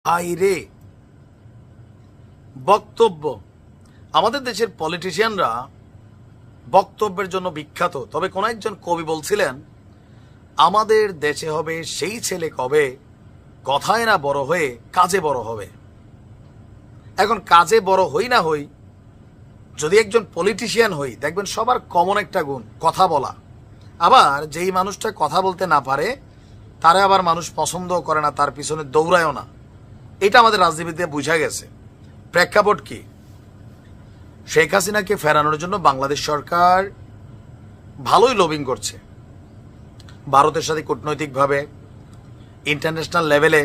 আইরে বক্তব্য। আমাদের দেশের পলিটিশিয়ানরা বক্তব্যের জন্য বিখ্যাত। তবে কোন একজন কবি বলছিলেন, আমাদের দেশে হবে সেই ছেলে কবে কথায় না বড় হয়ে কাজে বড় হবে। এখন কাজে বড় হই না হই, যদি একজন পলিটিশিয়ান হই, দেখবেন সবার কমন একটা গুণ কথা বলা। আবার যেই মানুষটা কথা বলতে না পারে তারে আবার মানুষ পছন্দ করে না, তার পিছনে দৌড়ায়ও না। এটা আমাদের রাজনীতিতে বোঝা গেছে। প্রেক্ষাপট কি? শেখ হাসিনাকে ফেরানোর জন্য বাংলাদেশ সরকার ভালোই লবিং করছে, ভারতের সাথে কূটনৈতিকভাবে, ইন্টারন্যাশনাল লেভেলে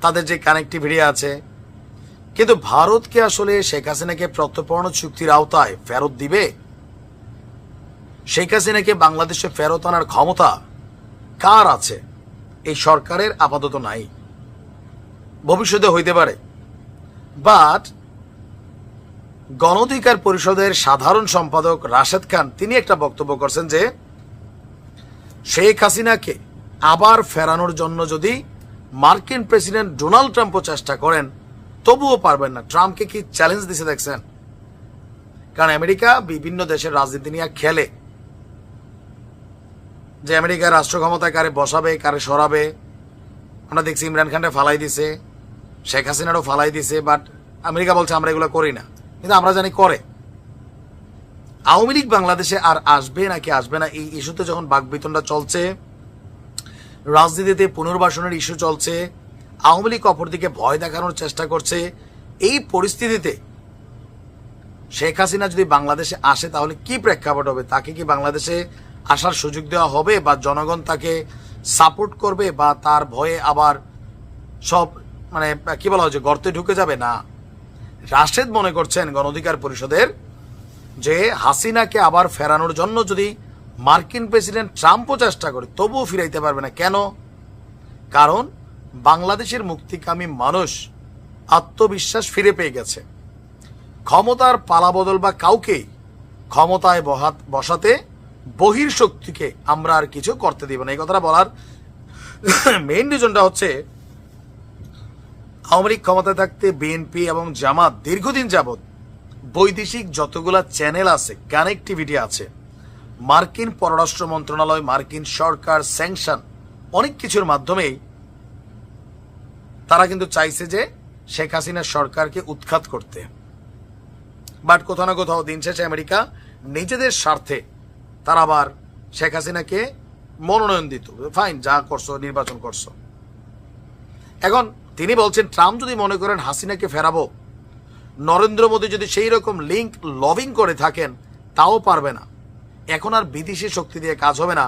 তাদের যে কানেক্টিভিটি আছে। কিন্তু ভারতকে আসলে শেখ হাসিনাকে প্রত্যর্পণ চুক্তির আওতায় ফেরত দিবে? শেখ হাসিনাকে বাংলাদেশে ফেরত আনার ক্ষমতা কার আছে? এই সরকারের আপাতত নাই, ভবিষ্যতে হইতে পারে। বাট গণ অধিকার পরিষদের সাধারণ সম্পাদক রাশেদ খান তিনি একটা বক্তব্য করছেন যে শেখ হাসিনাকে আবার ফেরানোর জন্য যদি মার্কিন প্রেসিডেন্ট ডোনাল্ড ট্রাম্পও চেষ্টা করেন তবুও পারবেন না। ট্রাম্পকে কি চ্যালেঞ্জ দিছে দেখছেন? কারণ আমেরিকা বিভিন্ন দেশের রাজনীতি নিয়ে খেলে, যে আমেরিকার রাষ্ট্র ক্ষমতায় কারে বসাবে কারে সরাবে। আমরা দেখছি ইমরান খানটা ফালাই দিছে, শেখ হাসিনারও ফালাই দিছে, বাট আমেরিকা বলছে আমরা এগুলো করি না, কিন্তু আমরা জানি করে। আওয়ামী লীগ বাংলাদেশে আর আসবে নাকি আসবে না, এই ইস্যুতে যখন বাকবিতণ্ডা চলছে, রাজনীতিতে পুনর্বাসনের ইস্যু চলছে, আওয়ামী লীগ অপরদিকে ভয় দেখানোর চেষ্টা করছে, এই পরিস্থিতিতে শেখ হাসিনা যদি বাংলাদেশে আসে তাহলে কি প্রেক্ষাপট হবে? তাকে কি বাংলাদেশে আসার সুযোগ দেওয়া হবে, বা জনগণ তাকে সাপোর্ট করবে, বা তার ভয়ে আবার সব মানে কি বলা হচ্ছে গর্তে ঢুকে যাবে? না, রাশেদ মনে করছেন গণ অধিকার পরিষদের যে হাসিনাকে আবার ফেরানোর জন্য যদি মার্কিন প্রেসিডেন্ট ট্রাম্পও চেষ্টা করে তবুও ফিরাইতে পারবে না। কেন? কারণ বাংলাদেশের মুক্তিকামী মানুষ আত্মবিশ্বাস ফিরে পেয়ে গেছে। ক্ষমতার পালাবদল বা কাউকে ক্ষমতায় বসাতে বহির শক্তিকে আমরা আর কিছু করতে দিব না। এই কথাটা বলার মেইন রিজনটা হচ্ছে আওয়ামী লীগ ক্ষমতায় থাকতে বিএনপি এবং জামাত দীর্ঘদিন যাবৎ বৈদেশিক যতগুলা চ্যানেল আছে, কানেক্টিভিটি আছে, মার্কিন পররাষ্ট্র মন্ত্রণালয়, মার্কিন সরকার, স্যাংশন, অনেক কিছুর মাধ্যমেই তারা কিন্তু চাইছে যে শেখ হাসিনার সরকারকে উৎখাত করতে। বাট কোথাও না কোথাও দিন শেষে আমেরিকা নিজেদের স্বার্থে তারা আবার শেখ হাসিনাকে মনোনয়ন দিত। ফাইন, যা করছো, নির্বাচন করছো। এখন তিনি বলছেন ট্রাম্প যদি মনে করেন হাসিনাকে ফেরাবো, নরেন্দ্র মোদী যদি সেই রকম লিঙ্ক লবিং করে থাকেন, তাও পারবে না। এখন আর বিদেশি শক্তি দিয়ে কাজ হবে না,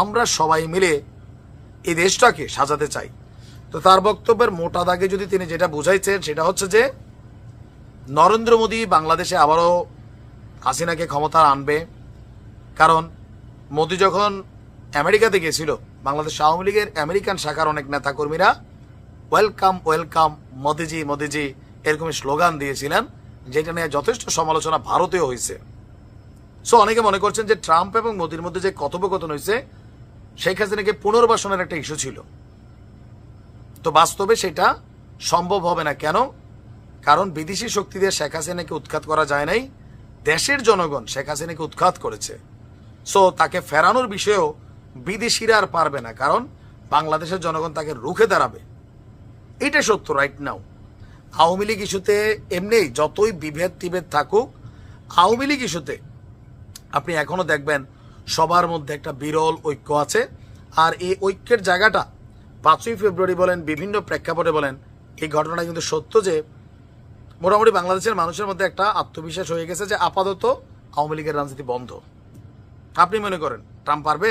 আমরা সবাই মিলে এই দেশটাকে সাজাতে চাই। তো তার বক্তব্যের মোটা দাগে যদি তিনি যেটা বুঝাইছেন সেটা হচ্ছে যে নরেন্দ্র মোদী বাংলাদেশে আবারও হাসিনাকে ক্ষমতা আনবে। কারণ মোদী যখন আমেরিকাতে গেছিল, বাংলাদেশ আওয়ামী লীগের আমেরিকান শাখার অনেক নেতাকর্মীরা ওয়েলকাম ওয়েলকাম মোদিজি মোদিজি এরকম স্লোগান দিয়েছিলেন, যেটা নিয়ে যথেষ্ট সমালোচনা ভারতেও হয়েছে। সো অনেকে মনে করছেন যে ট্রাম্প এবং মোদির মধ্যে যে কথোপকথন হয়েছে শেখ হাসিনাকে পুনর্বাসনের একটা ইস্যু ছিল। তো বাস্তবে সেটা সম্ভব হবে না। কেন? কারণ বিদেশি শক্তি দিয়ে শেখ হাসিনাকে উৎখাত করা যায় নাই, দেশের জনগণ শেখ হাসিনাকে উৎখাত করেছে। সো তাকে ফেরানোর বিষয়েও বিদেশিরা আর পারবে না, কারণ বাংলাদেশের জনগণ তাকে রুখে দাঁড়াবে। এটা সত্য রাইট নাও। আওয়ামী লীগ ইস্যুতে এমনি যতই বিভেদ টিভেদ থাকুক, আওয়ামী লীগ ইস্যুতে আপনি এখনো দেখবেন সবার মধ্যে একটা বিরল ঐক্য আছে। আর এই ঐক্যের জায়গাটা 5ই ফেব্রুয়ারি বলেন, বিভিন্ন প্রেক্ষাপটে বলেন, এই ঘটনাটা কিন্তু সত্য যে মোটামুটি বাংলাদেশের মানুষের মধ্যে একটা আত্মবিশ্বাস হয়ে গেছে যে আপাতত আওয়ামী লীগের রাজনীতি বন্ধ। আপনি মনে করেন ট্রাম্প পারবে?